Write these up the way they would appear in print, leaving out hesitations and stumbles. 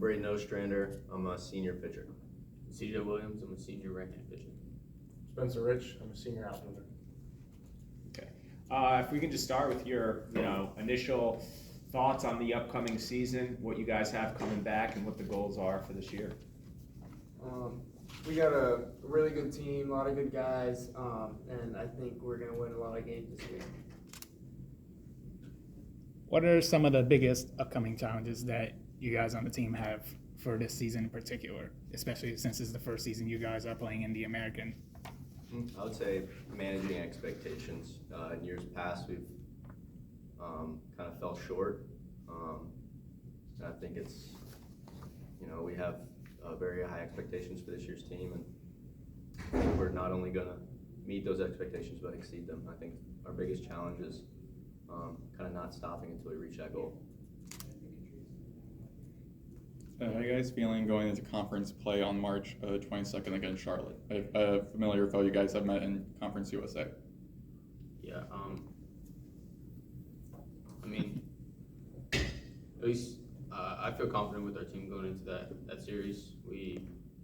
Braden Ostrander. I'm a senior pitcher. CJ Williams, I'm a senior right-hand pitcher. Spencer Rich, I'm a senior outfielder. Okay. If we can just start with your, initial thoughts on the upcoming season, what you guys have coming back, and what the goals are for this year. We got a really good team, a lot of good guys, and I think we're going to win a lot of games this year. What are some of the biggest upcoming challenges that you guys on the team have for this season in particular, especially since it's the first season you guys are playing in the American? I would say managing expectations. In years past, we've kind of fell short. And I think it's, we have very high expectations for this year's team, and I think we're not only going to meet those expectations but exceed them. I think our biggest challenge is kind of not stopping until we reach that goal. How are you guys feeling going into conference play on March 22nd against Charlotte? A familiar foe you guys have met in Conference USA. Yeah, at least I feel confident with our team going into that series. We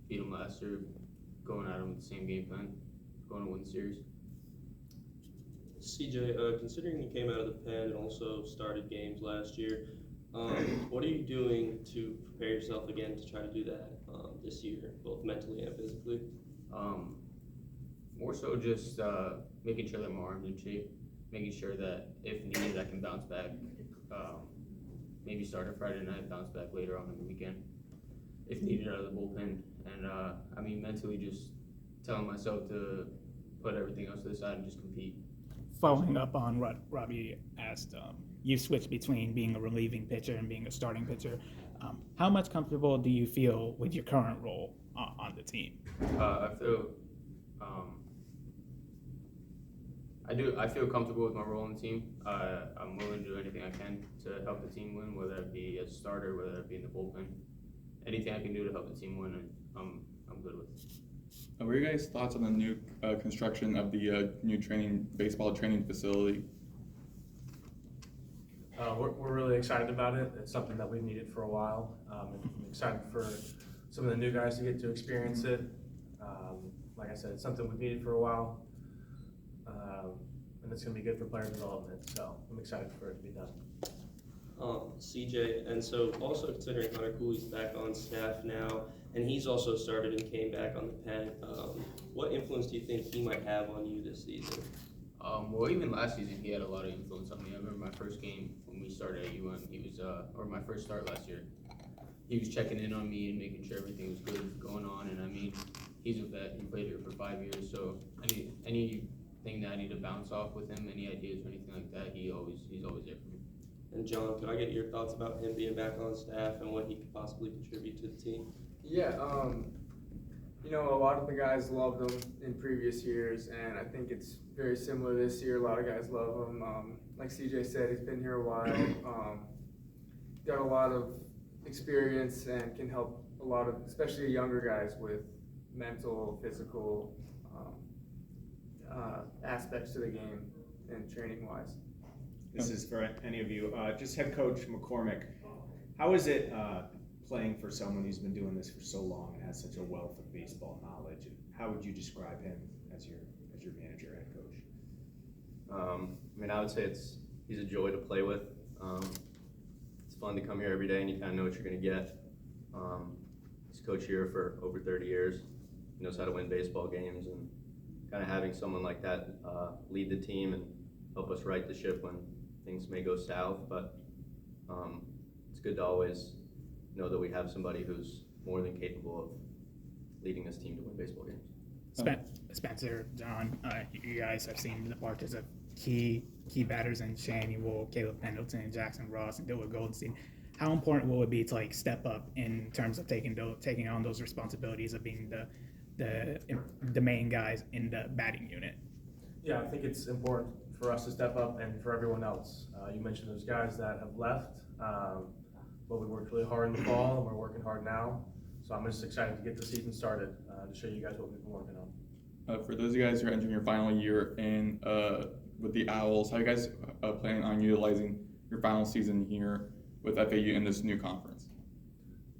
beat them last year, going at them with the same game plan, going to win the series. CJ, considering you came out of the pen and also started games last year, what are you doing to prepare yourself again to try to do that this year, both mentally and physically? More so just making sure that my arm's in shape, making sure that if needed I can bounce back. Maybe start a Friday night, bounce back later on in the weekend if needed out of the bullpen. And mentally just telling myself to put everything else to the side and just compete. Following up on what Robbie asked, you switched between being a relieving pitcher and being a starting pitcher. How much comfortable do you feel with your current role on the team? I feel comfortable with my role on the team. I'm willing to do anything I can to help the team win, whether it be as a starter, whether it be in the bullpen. Anything I can do to help the team win, I'm good with. What are your guys' thoughts on the new construction of the new baseball training facility? We're really excited about it. It's something that we've needed for a while. I'm excited for some of the new guys to get to experience it. Like I said, it's something we've needed for a while, and it's going to be good for player development. So I'm excited for it to be done. CJ, and so also considering Hunter Cooley's back on staff now, and he's also started and came back on the pen, what influence do you think he might have on you this season? Well, even last season, he had a lot of influence on me. I remember my first game when we started at UM, he was, or my first start last year, he was checking in on me and making sure everything was good going on. And he's a vet, he played here for 5 years, so anything that I need to bounce off with him, any ideas or anything like that, he's always there for me. And John, could I get your thoughts about him being back on staff and what he could possibly contribute to the team? Yeah, a lot of the guys loved him in previous years, and I think it's very similar this year. A lot of guys love him. Like CJ said, he's been here a while. Got a lot of experience and can help a lot of, especially younger guys, with mental, physical aspects to the game and training-wise. This is for any of you. Just head coach McCormack, how is it playing for someone who's been doing this for so long and has such a wealth of baseball knowledge? And how would you describe him as your manager, head coach? I would say he's a joy to play with. It's fun to come here every day and you kind of know what you're going to get. He's coached here for over 30 years. He knows how to win baseball games, and kind of having someone like that lead the team and help us right the ship when things may go south. But it's good to always know that we have somebody who's more than capable of leading this team to win baseball games. Spencer, John, you guys have seen the parts of key batters in Shane Ewell, Caleb Pendleton, Jackson Ross, and Dylan Goldstein. How important will it be to step up in terms of taking on those responsibilities of being the main guys in the batting unit? Yeah, I think it's important for us to step up and for everyone else. You mentioned those guys that have left, but we worked really hard in the fall and we're working hard now. So I'm just excited to get the season started to show you guys what we've been working on. For those of you guys who are entering your final year in with the Owls, how are you guys planning on utilizing your final season here with FAU in this new conference?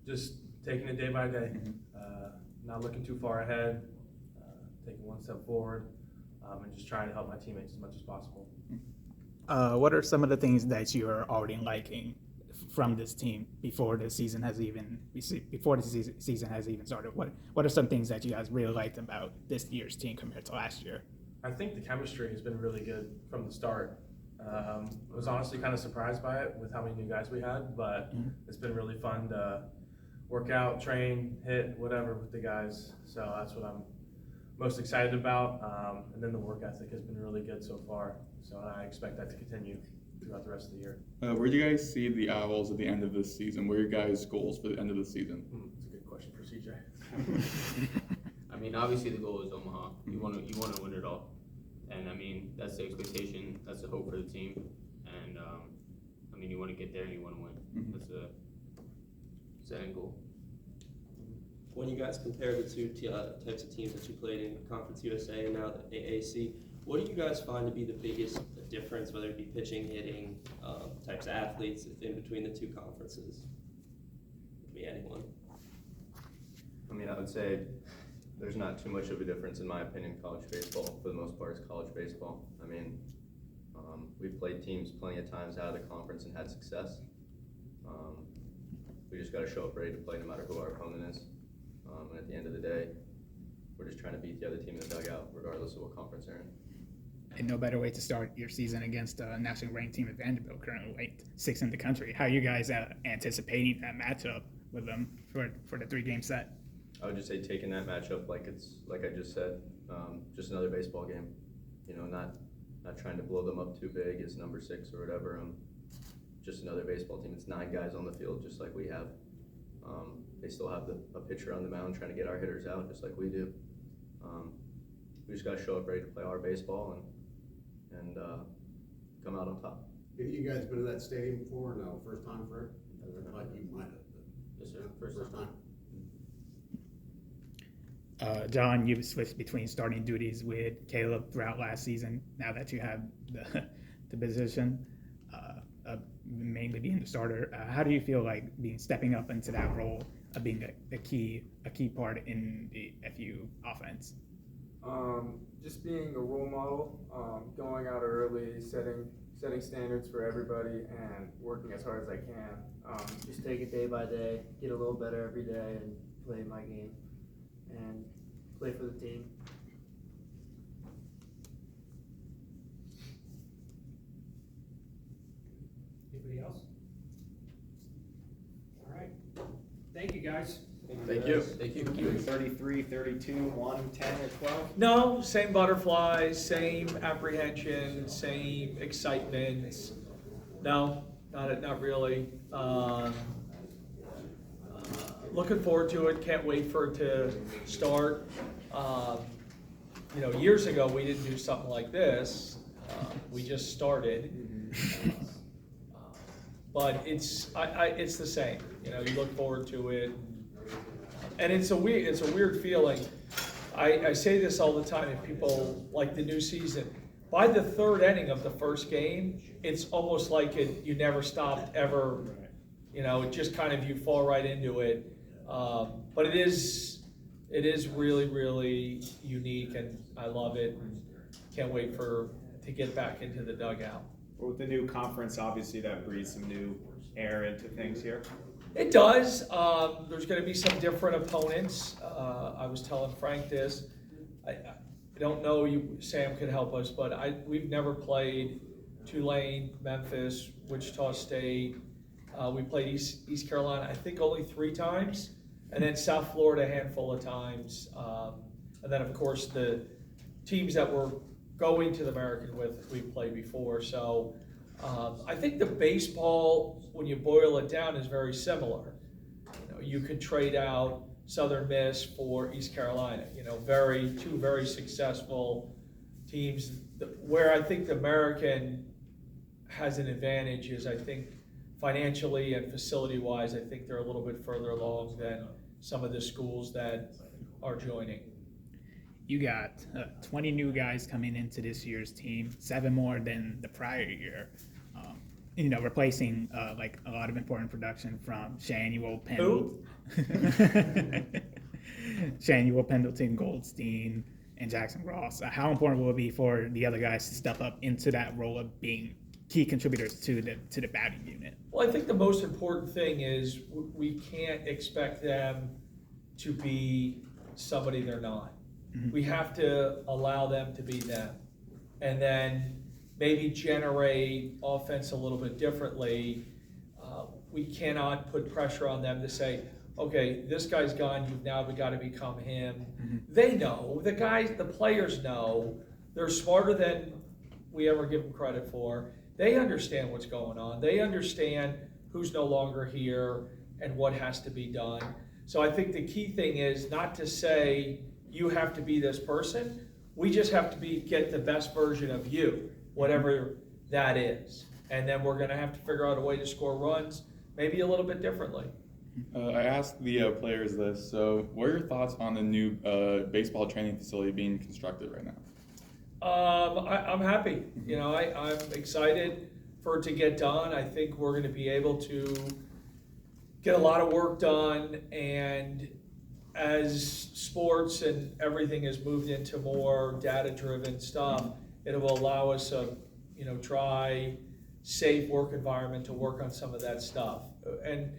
just taking it day by day, not looking too far ahead, taking one step forward, and just trying to help my teammates as much as possible. What are some of the things that you are already liking from this team before the season has even started? What are some things that you guys really liked about this year's team compared to last year? I think the chemistry has been really good from the start. I was honestly kind of surprised by it with how many new guys we had, but it's been really fun to work out, train, hit, whatever with the guys. So that's what I'm most excited about. And then the work ethic has been really good so far. So I expect that to continue throughout the rest of the year. Where do you guys see the Owls at the end of this season? What are your guys' goals for the end of the season? That's a good question for CJ. I mean, obviously the goal is Omaha. You want to win it all, and I mean that's the expectation. That's the hope for the team, and I mean you want to get there and you want to win. That's the end goal. When you guys compare the two types of teams that you played in Conference USA and now the AAC, what do you guys find to be the biggest difference, whether it be pitching, hitting, types of athletes in between the two conferences? It could be anyone. I mean, I would say there's not too much of a difference in my opinion. College baseball, for the most part, is college baseball. I mean, we've played teams plenty of times out of the conference and had success. We just got to show up ready to play no matter who our opponent is. And at the end of the day, we're just trying to beat the other team in the dugout, regardless of what conference they're in. And no better way to start your season against a nationally ranked team at Vanderbilt, currently ranked 6th in the country. How are you guys anticipating that matchup with them for the 3-game set? I would just say taking that matchup like I just said, just another baseball game. You know, not trying to blow them up too big as number 6 or whatever. Just another baseball team. It's 9 guys on the field, just like we have. They still have a pitcher on the mound trying to get our hitters out, just like we do. We just got to show up ready to play our baseball and come out on top. You guys been to that stadium before? No, first time for it? Like you might have. Yes, sir. First time. John, you've switched between starting duties with Caleb throughout last season. Now that you have the position, mainly being the starter, how do you feel like stepping up into that role of being a key part in the FU offense? Just being a role model, going out early, setting standards for everybody, and working as hard as I can. Just take it day by day, get a little better every day, and play my game, and play for the team. Anybody else? All right. Thank you, guys. Thank you. Thank you. 33, 32, 1, 10, or 12? No, same butterflies, same apprehension, same excitement. No, not really. Looking forward to it. Can't wait for it to start. Years ago we didn't do something like this. We just started. But it's the same. You look forward to it. And it's a weird feeling. I say this all the time, and people like the new season. By the 3rd inning of the first game, it's almost like you never stopped ever. It just kind of, you fall right into it. But it is really, really unique, and I love it. And can't wait to get back into the dugout. Well, with the new conference, obviously that breathes some new air into things here. It does. There's going to be some different opponents. I was telling Frank this. I don't know, Sam could help us, but we've never played Tulane, Memphis, Wichita State. We played East Carolina, I think only 3 times, and then South Florida a handful of times. And then, of course, the teams that we're going to the American with, we've played before. So I think the baseball, when you boil it down, is very similar. You could trade out Southern Miss for East Carolina. Two very successful teams. Where I think the American has an advantage is, I think, financially and facility-wise, I think they're a little bit further along than some of the schools that are joining. You got 20 new guys coming into this year's team, 7 more than the prior year. Replacing like a lot of important production from Shanuel, Pendleton. Shanuel, Pendleton, Goldstein, and Jackson Ross. How important will it be for the other guys to step up into that role of being key contributors to the batting unit? Well, I think the most important thing is we can't expect them to be somebody they're not. Mm-hmm. We have to allow them to be them, and then maybe generate offense a little bit differently. We cannot put pressure on them to say, okay, this guy's gone, you've now got to become him. Mm-hmm. They know, the players know, they're smarter than we ever give them credit for. They understand what's going on. They understand who's no longer here and what has to be done. So I think the key thing is not to say you have to be this person. We just have to get the best version of you, whatever that is. And then we're going to have to figure out a way to score runs, maybe a little bit differently. I asked the players this, so what are your thoughts on the new baseball training facility being constructed right now? I'm happy. You know, I'm excited for it to get done. I think we're going to be able to get a lot of work done, and as sports and everything has moved into more data-driven stuff, it will allow us a dry, safe work environment to work on some of that stuff. And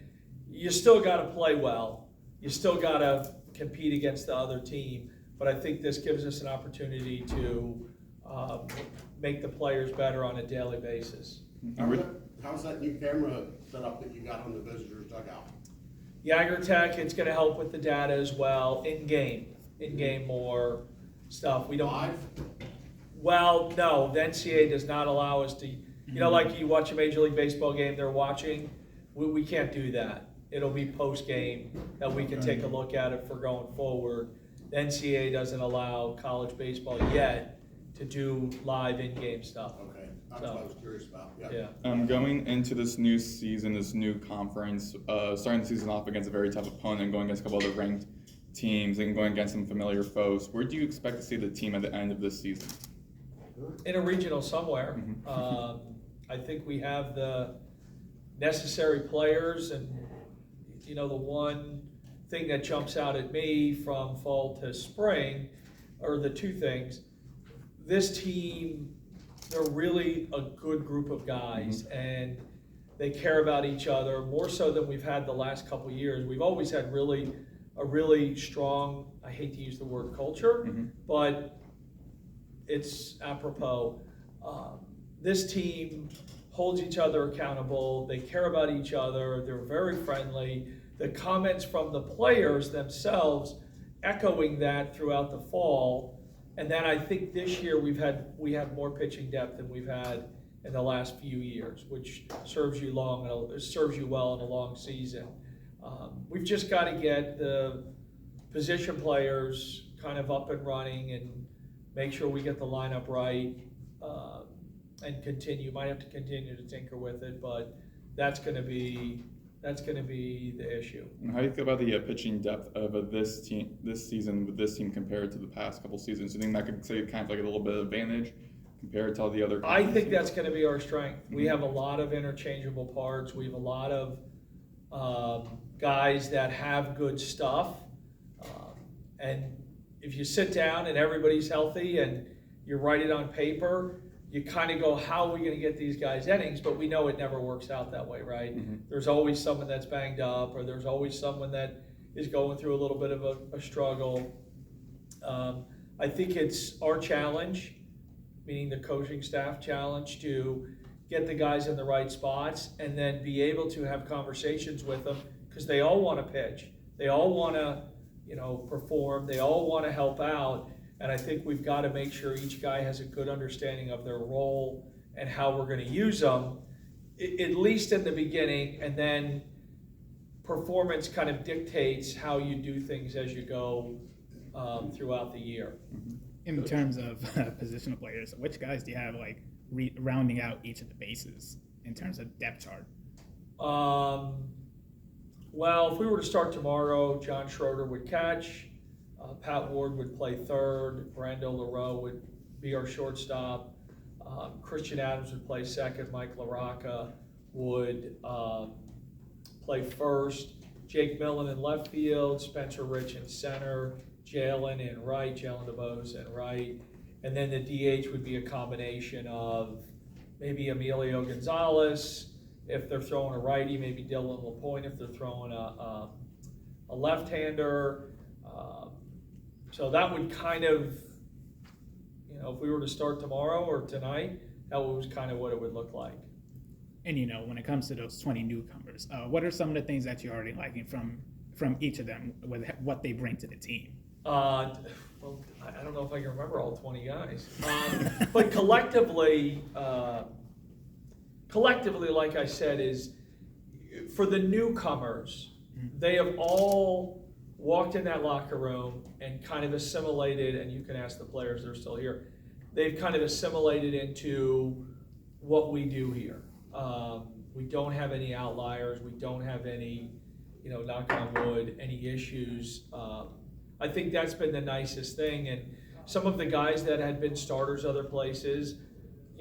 you still got to play well. You still got to compete against the other team. But I think this gives us an opportunity to make the players better on a daily basis. How's that new camera set up that you got on the visitors dugout? Jagger Tech, it's going to help with the data as well, in-game more stuff. We don't. Live? Well, no, the NCAA does not allow us to, like you watch a Major League Baseball game, they're watching, we can't do that. It'll be post-game that we can take a look at it for going forward. The NCAA doesn't allow college baseball yet to do live in-game stuff. Okay, that's what I was curious about. Yeah. Going into this new season, this new conference, starting the season off against a very tough opponent, going against a couple other ranked teams, and going against some familiar foes, where do you expect to see the team at the end of this season? In a regional somewhere. I think we have the necessary players, and the one thing that jumps out at me from fall to spring are the two things. This team, they're really a good group of guys, and they care about each other more so than we've had the last couple of years. We've always had a really strong, I hate to use the word culture, but it's apropos. This team holds each other accountable. They care about each other. They're very friendly. The comments from the players themselves echoing that throughout the fall. And then I think this year we have more pitching depth than we've had in the last few years, which serves you well in a long season. We've just got to get the position players kind of up and running and make sure we get the lineup right, and continue. Might have to continue to tinker with it, but that's going to be the issue. And how do you feel about the pitching depth of this season with this team compared to the past couple seasons? Do you think that could say kind of like a little bit of advantage compared to all the other? I think that's going to be our strength. We have a lot of interchangeable parts. We have a lot of guys that have good stuff, and if you sit down and everybody's healthy and you write it on paper, you kind of go, how are we going to get these guys innings? But we know it never works out that way, right? There's always someone that's banged up, or there's always someone that is going through a little bit of a struggle. I think it's our challenge, meaning the coaching staff challenge, to get the guys in the right spots and then be able to have conversations with them, because they all want to pitch. They all want to, perform. They all want to help out. And I think we've got to make sure each guy has a good understanding of their role and how we're going to use them, at least in the beginning, and then performance kind of dictates how you do things as you go throughout the year. In terms of positional players, which guys do you have rounding out each of the bases in terms of depth chart? Well, if we were to start tomorrow, John Schroeder would catch. Pat Ward would play third. Brando LaRoe would be our shortstop. Christian Adams would play second. Mike LaRocca would play first. Jake Millen in left field, Spencer Rich in center, Jalen in right, Jalen DeBose in right. And then the DH would be a combination of maybe Emilio Gonzalez, if they're throwing a righty, maybe Dylan LaPointe if they're throwing a left-hander. So that would kind of, if we were to start tomorrow or tonight, that was kind of what it would look like. And when it comes to those 20 newcomers, what are some of the things that you're already liking from each of them, with what they bring to the team? Well, I don't know if I can remember all 20 guys, but collectively, like I said, is for the newcomers, they have all walked in that locker room and kind of assimilated, and you can ask the players, they're still here, they've kind of assimilated into what we do here. We don't have any outliers, we don't have any, knock on wood, any issues. I think that's been the nicest thing, and some of the guys that had been starters other places,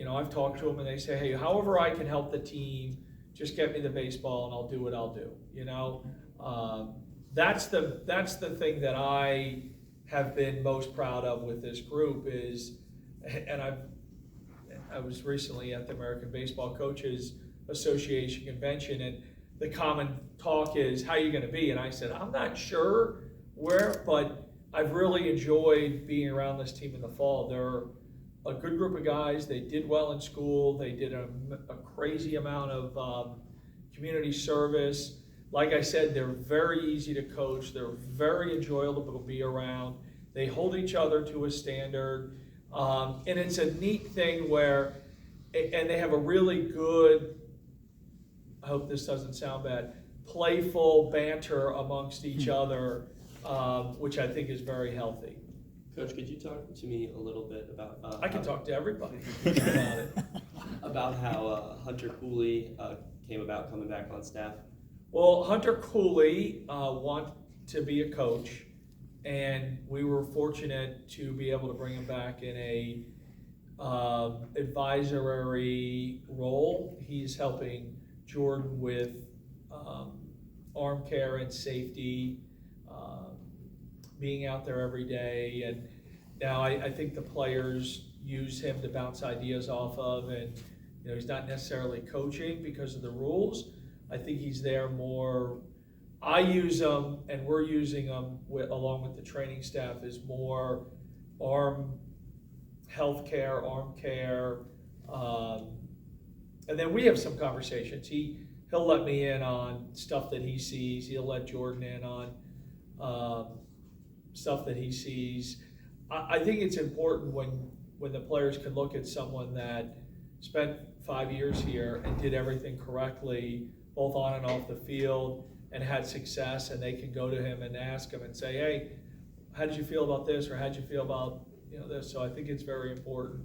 I've talked to them and they say, hey, however I can help the team, just get me the baseball and I'll do what I'll do, That's the thing that I have been most proud of with this group is, and I was recently at the American Baseball Coaches Association convention, and the common talk is, how are you going to be? And I said, I'm not sure where, but I've really enjoyed being around this team in the fall. They're a good group of guys. They did well in school. They did a crazy amount of community service. Like I said, they're very easy to coach. They're very enjoyable to be around. They hold each other to a standard. And it's a neat thing where, and they have a really good, I hope this doesn't sound bad, playful banter amongst each other, which I think is very healthy. Coach, could you talk to me a little bit about... I can talk to everybody about it. About how Hunter Cooley came about coming back on staff. Well, Hunter Cooley wanted to be a coach, and we were fortunate to be able to bring him back in a advisory role. He's helping Jordan with arm care and safety, being out there every day, and now I think the players use him to bounce ideas off of, and he's not necessarily coaching because of the rules. I think he's there more. I use him, and we're using him along with the training staff, is more arm health care, arm care, and then we have some conversations. He'll let me in on stuff that he sees. He'll let Jordan in on stuff that he sees. I think it's important when the players can look at someone that spent 5 years here and did everything correctly, both on and off the field, and had success, and they can go to him and ask him and say, hey, how did you feel about this, or how did you feel about this? So I think it's very important,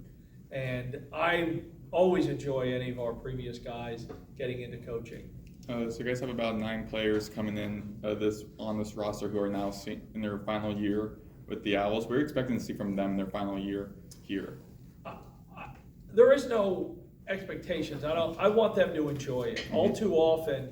and I always enjoy any of our previous guys getting into coaching. So you guys have about 9 players coming in on this roster who are now in their final year with the Owls. What are you expecting to see from them in their final year here? There is no expectations. I want them to enjoy it. All too often,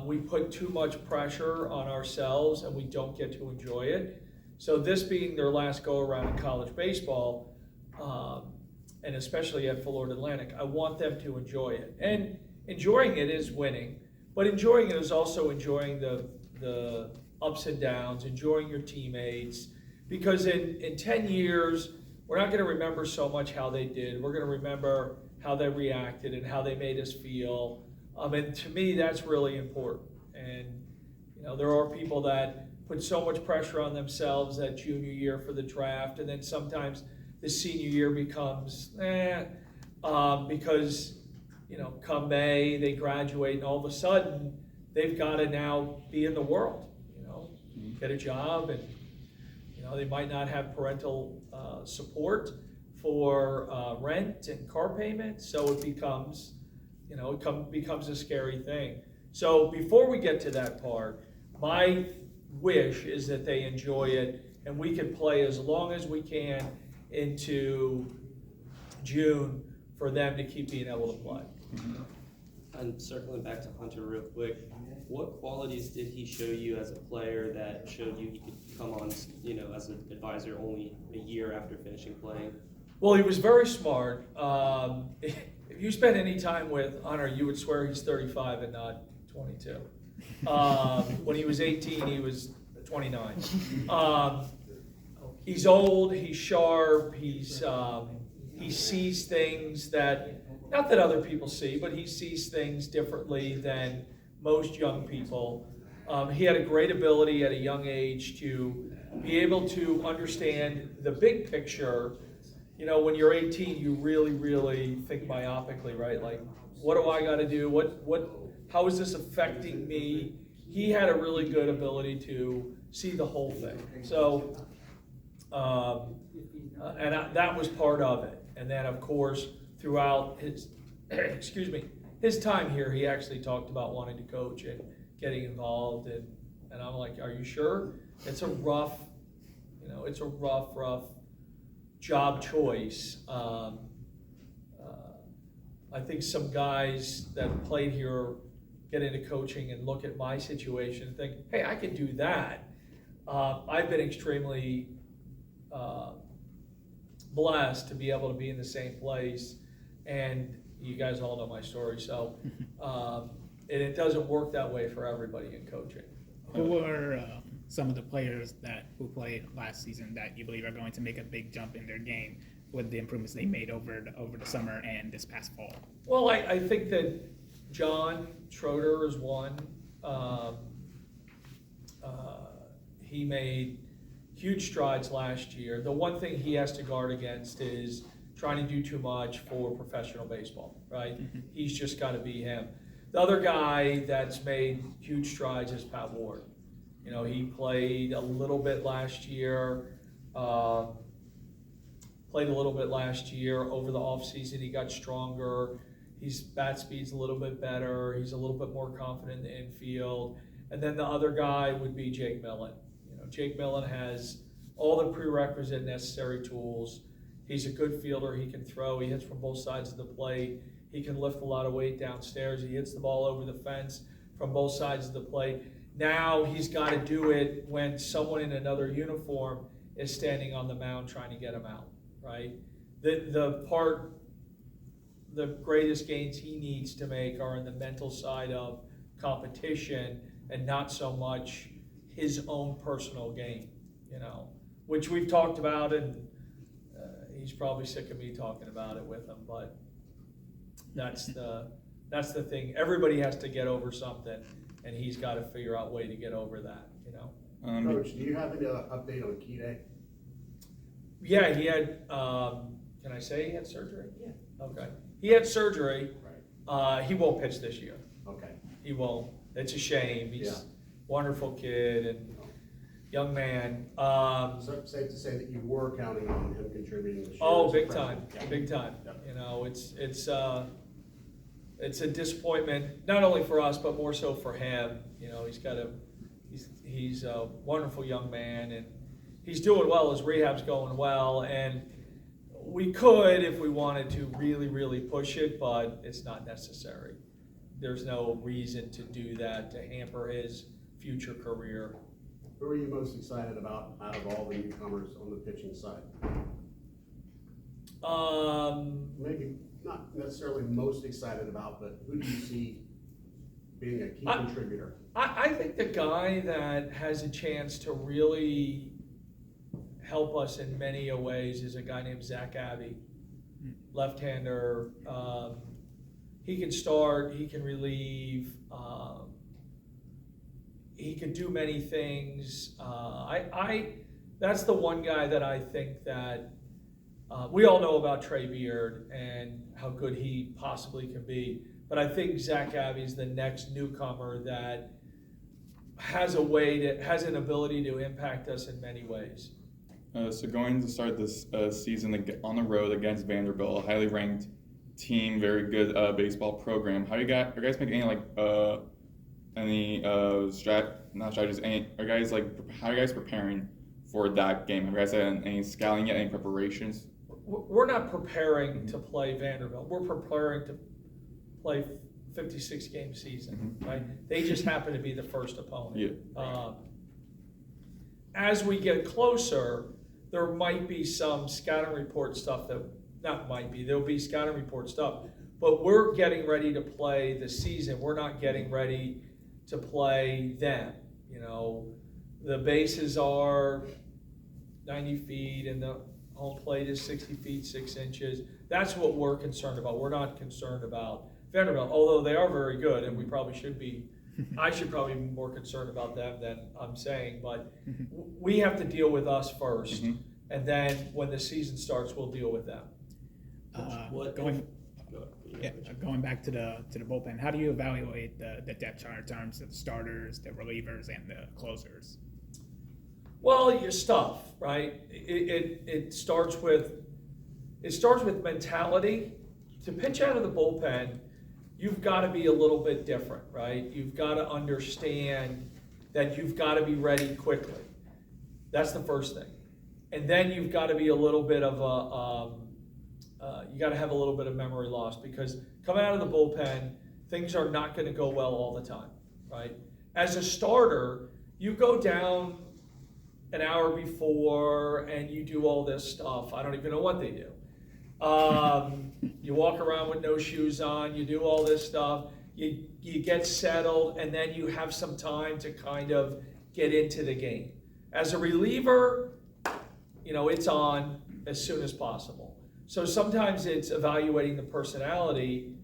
we put too much pressure on ourselves and we don't get to enjoy it. So this being their last go around in college baseball, and especially at Florida Atlantic, I want them to enjoy it. And enjoying it is winning, but enjoying it is also enjoying the ups and downs, enjoying your teammates, because in 10 years, we're not going to remember so much how they did. We're going to remember how they reacted and how they made us feel. And to me, that's really important. And there are people that put so much pressure on themselves that junior year for the draft, and then sometimes the senior year becomes because come May they graduate, and all of a sudden they've got to now be in the world, get a job, and they might not have parental support for rent and car payments, so it becomes becomes a scary thing. So before we get to that part, my wish is that they enjoy it and we can play as long as we can into June for them to keep being able to play. I'm circling back to Hunter real quick. What qualities did he show you as a player that showed you he could come on, as an advisor only a year after finishing playing? Well, he was very smart. If you spend any time with Hunter, you would swear he's 35 and not 22. When he was 18, he was 29. He's old, he's sharp, he sees things that, not that other people see, but he sees things differently than most young people. He had a great ability at a young age to be able to understand the big picture. When you're 18, you really, really think myopically, right? Like, what do I got to do? How is this affecting me? He had a really good ability to see the whole thing. So, that was part of it. And then, of course, throughout his, his time here, he actually talked about wanting to coach and getting involved. And I'm like, are you sure? It's a rough job choice. I think some guys that played here get into coaching and look at my situation and think, hey, I can do that. I've been extremely blessed to be able to be in the same place, and you guys all know my story. So, and it doesn't work that way for everybody in coaching. Who are some of the players who played last season that you believe are going to make a big jump in their game with the improvements they made over the summer and this past fall? Well, I think that John Schroeder is one. He made huge strides last year. The one thing he has to guard against is trying to do too much for professional baseball, right? He's just got to be him. The other guy that's made huge strides is Pat Ward. He played a little bit last year. Over the offseason. He got stronger. His bat speed's a little bit better. He's a little bit more confident in the infield. And then the other guy would be Jake Millen. Jake Millen has all the prerequisite necessary tools. He's a good fielder. He can throw. He hits from both sides of the plate. He can lift a lot of weight downstairs. He hits the ball over the fence from both sides of the plate. Now he's got to do it when someone in another uniform is standing on the mound trying to get him out, right? The greatest gains he needs to make are in the mental side of competition and not so much his own personal game, which we've talked about, and he's probably sick of me talking about it with him, but that's the thing. Everybody has to get over something, and he's got to figure out a way to get over that, Coach, do you have any update on Key Yeah, he had, can I say he had surgery? Yeah. Okay. He had surgery. Right. He won't pitch this year. Okay. He won't. It's a shame. He's a wonderful kid and young man. So safe to say that you were counting on him contributing this year? Oh, big time. Yeah. Big time. Yeah. It's a disappointment, not only for us, but more so for him. He's a wonderful young man, and he's doing well. His rehab's going well, and we could, if we wanted to, really, really push it, but it's not necessary. There's no reason to do that, to hamper his future career. Who are you most excited about out of all the newcomers on the pitching side? Maybe not necessarily most excited about, but who do you see being a key contributor? I think the guy that has a chance to really help us in many ways is a guy named Zach Abbey, left-hander. He can start, he can relieve, he can do many things. That's the one guy that I think that we all know about Trey Beard and how good he possibly can be, but I think Zach Abbey is the next newcomer that has an ability to impact us in many ways. So going to start this season on the road against Vanderbilt, a highly ranked team, very good baseball program. Are you guys making how are you guys preparing for that game? Have you guys had any scouting yet, any preparations? We're not preparing to play Vanderbilt. We're preparing to play 56 game season, right? They just happen to be the first opponent. Yeah. As we get closer, there might be some scouting report stuff there'll be scouting report stuff, but we're getting ready to play the season. We're not getting ready to play them. You know, the bases are 90 feet and the home plate is 60 feet, 6 inches. That's what we're concerned about. We're not concerned about Vanderbilt, although they are very good and we probably should be. I should probably be more concerned about them than I'm saying, but we have to deal with us first, and then when the season starts, we'll deal with them. Going back to the bullpen, how do you evaluate the depth chart in terms of the starters, the relievers, and the closers? Well, your stuff, right? It starts with mentality. To pitch out of the bullpen, you've got to be a little bit different, right? You've got to understand that you've got to be ready quickly. That's the first thing. And then you've got to be a little bit of you got to have a little bit of memory loss, because coming out of the bullpen, things are not going to go well all the time, right? As a starter, you go down an hour before and you do all this stuff. I don't even know what they do. You walk around with no shoes on, you do all this stuff, you get settled, and then you have some time to kind of get into the game. As a reliever, you know, it's on as soon as possible. So sometimes it's evaluating the personality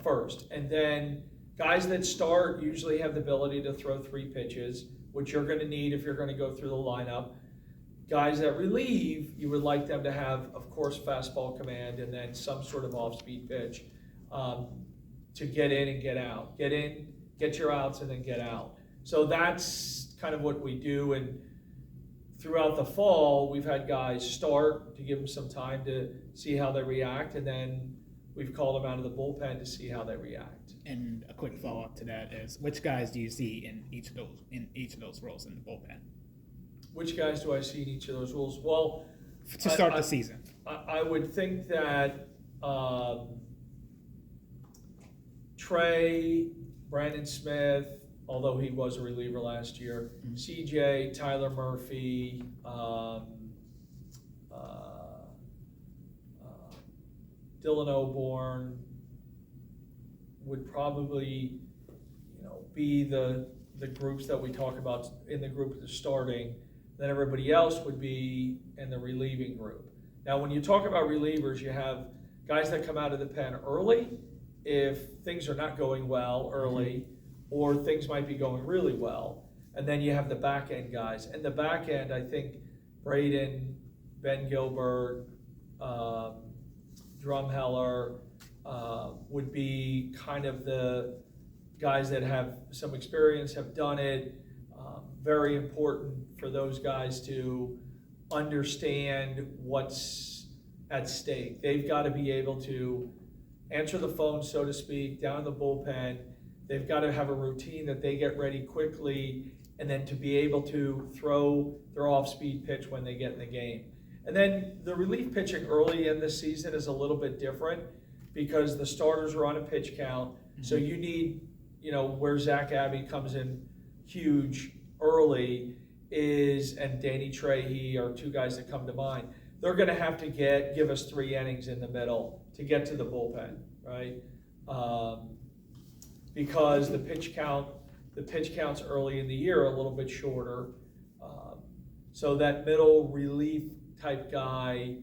first, and then guys that start usually have the ability to throw 3 pitches, which you're going to need if you're going to go through the lineup. Guys that relieve, you would like them to have, of course, fastball command and then some sort of off-speed pitch to get in and get out. Get in, get your outs, and then get out. So that's kind of what we do. And throughout the fall, we've had guys start to give them some time to see how they react, and then we've called them out of the bullpen to see how they react. And a quick follow-up to that is, which guys do you see in each of those roles in the bullpen? Which guys do I see in each of those roles? Well, to start the season, I would think that Trey, Brandon Smith, although he was a reliever last year, CJ, Tyler Murphy, Dylan O'Born would probably, be the groups that we talk about in the group that's starting. Then everybody else would be in the relieving group. Now, when you talk about relievers, you have guys that come out of the pen early if things are not going well early, or things might be going really well. And then you have the back end guys. And the back end, I think Braden, Ben Gilbert, Drumheller would be kind of the guys that have some experience, have done it. Very important for those guys to understand what's at stake. They've got to be able to answer the phone, so to speak, down in the bullpen. They've got to have a routine that they get ready quickly, and then to be able to throw their off-speed pitch when they get in the game. And then the relief pitching early in the season is a little bit different because the starters are on a pitch count. So you need, where Zach Abbey comes in huge early and Danny Trehe are 2 guys that come to mind. They're going to have to give us 3 innings in the middle to get to the bullpen, right? Because the pitch counts early in the year are a little bit shorter. So that middle relief type guy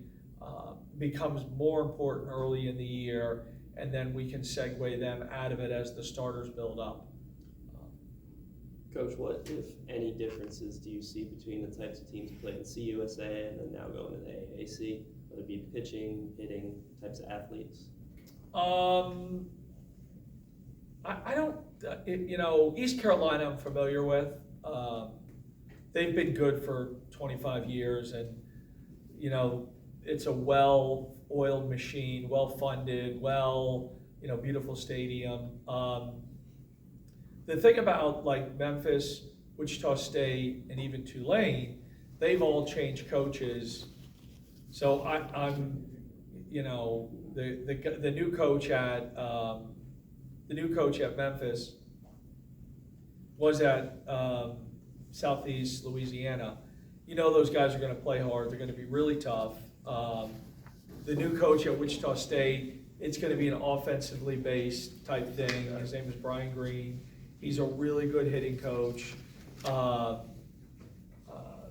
becomes more important early in the year, and then we can segue them out of it as the starters build up. Coach, what, if any, differences do you see between the types of teams you played in CUSA and then now going to the AAC, whether it be pitching, hitting, types of athletes? I don't, East Carolina I'm familiar with. They've been good for 25 years, and, it's a well-oiled machine, well-funded, beautiful stadium. The thing about like Memphis, Wichita State, and even Tulane, they've all changed coaches. So I'm, the new coach at the the new coach at Memphis was at Southeast Louisiana. You know those guys are going to play hard. They're going to be really tough. The new coach at Wichita State, it's going to be an offensively based type thing. His name is Brian Green. He's a really good hitting coach. The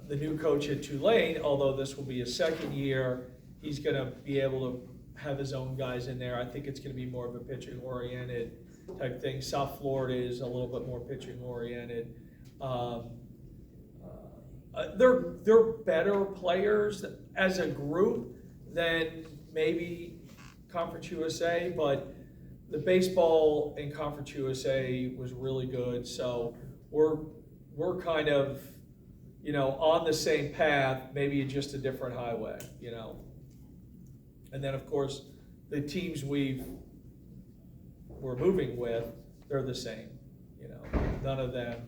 new coach at Tulane, although this will be his second year, he's going to be able to have his own guys in there. I think it's going to be more of a pitching oriented type thing. South Florida is a little bit more pitching oriented. They're better players as a group than maybe Conference USA, but the baseball in Conference USA was really good. So we're kind of, on the same path, maybe just a different highway, And then of course, the teams we're moving with, they're the same, none of them.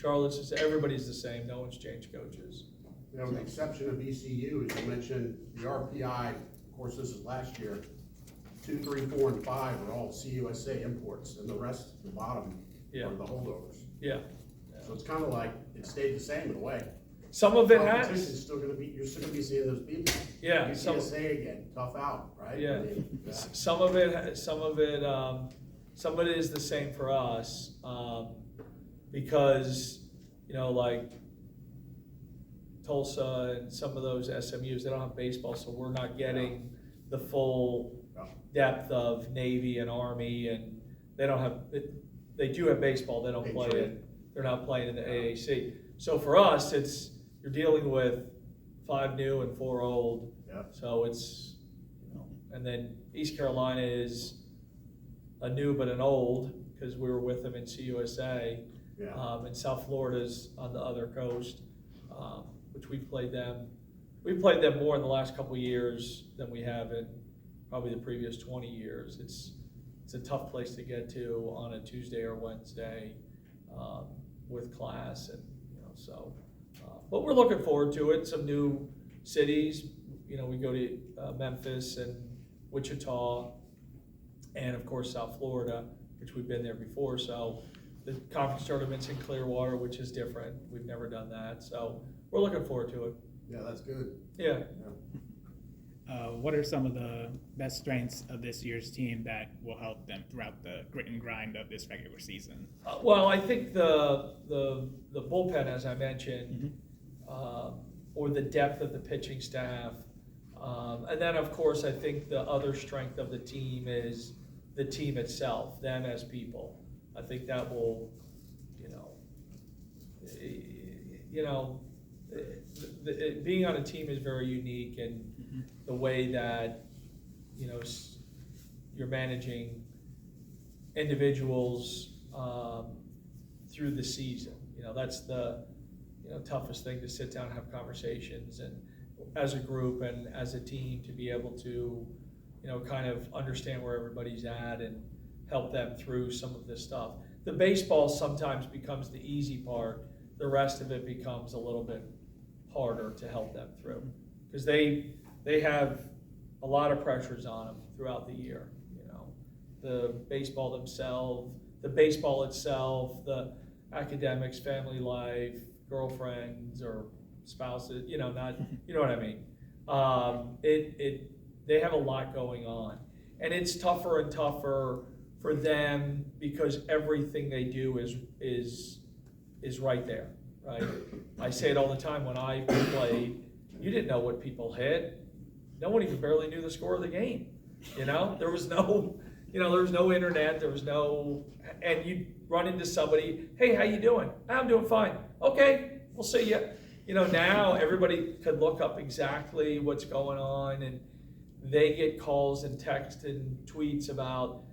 Everybody's the same, no one's changed coaches. With the exception of ECU, as you mentioned, the RPI, of course, this is last year, 2, 3, 4, and 5 are all CUSA imports, and the rest, the bottom, are the holdovers. Yeah. So it's kind of like it stayed the same in a way. Some of it Competition's has. still going to be, you're still going to be seeing those people. Yeah. UTSA again, tough out, right? Yeah. I mean, Some of it is the same for us, because, like Tulsa and some of those SMUs, they don't have baseball, so we're not getting the full depth of Navy and Army, and they don't have, they do have baseball, they don't play it, they're not playing in the AAC. So for us, you're dealing with 5 new and 4 old, so it's, and then East Carolina is a new but an old, because we were with them in CUSA. And South Florida's on the other coast, which we've played them more in the last couple of years than we have in probably the previous 20 years. It's a tough place to get to on a Tuesday or Wednesday with class, and but we're looking forward to it. Some new cities, we go to Memphis and Wichita, and of course South Florida, which we've been there before. So the conference tournament's in Clearwater, which is different. We've never done that, so we're looking forward to it. Yeah, that's good. Yeah. What are some of the best strengths of this year's team that will help them throughout the grit and grind of this regular season? Well, I think the bullpen, as I mentioned, or the depth of the pitching staff, and then of course I think the other strength of the team is the team itself, them as people. I think that will, being on a team is very unique, and the way that, you're managing individuals through the season. That's the toughest thing, to sit down and have conversations, and as a group and as a team, to be able to, kind of understand where everybody's at and help them through some of this stuff. The baseball sometimes becomes the easy part. The rest of it becomes a little bit harder to help them through, because they have a lot of pressures on them throughout the year. The baseball itself, the academics, family life, girlfriends or spouses. They have a lot going on, and it's tougher and tougher for them because everything they do is right there, right? I say it all the time. When I played, you didn't know what people hit. No one even barely knew the score of the game. There was no, there was no internet. There was no, and you'd run into somebody. Hey, how you doing? I'm doing fine. Okay, we'll see you. Now everybody could look up exactly what's going on, and they get calls and texts and tweets about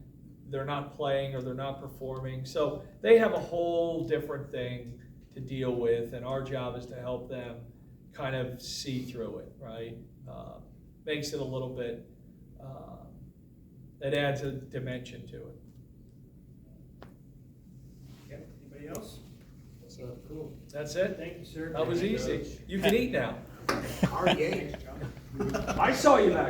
they're not playing or they're not performing. So they have a whole different thing to deal with, and our job is to help them kind of see through it, right? Makes it a little bit, it adds a dimension to it. Yeah, anybody else? Cool. That's it? Thank you, sir. That was easy. You can eat now. Already ate. I saw you back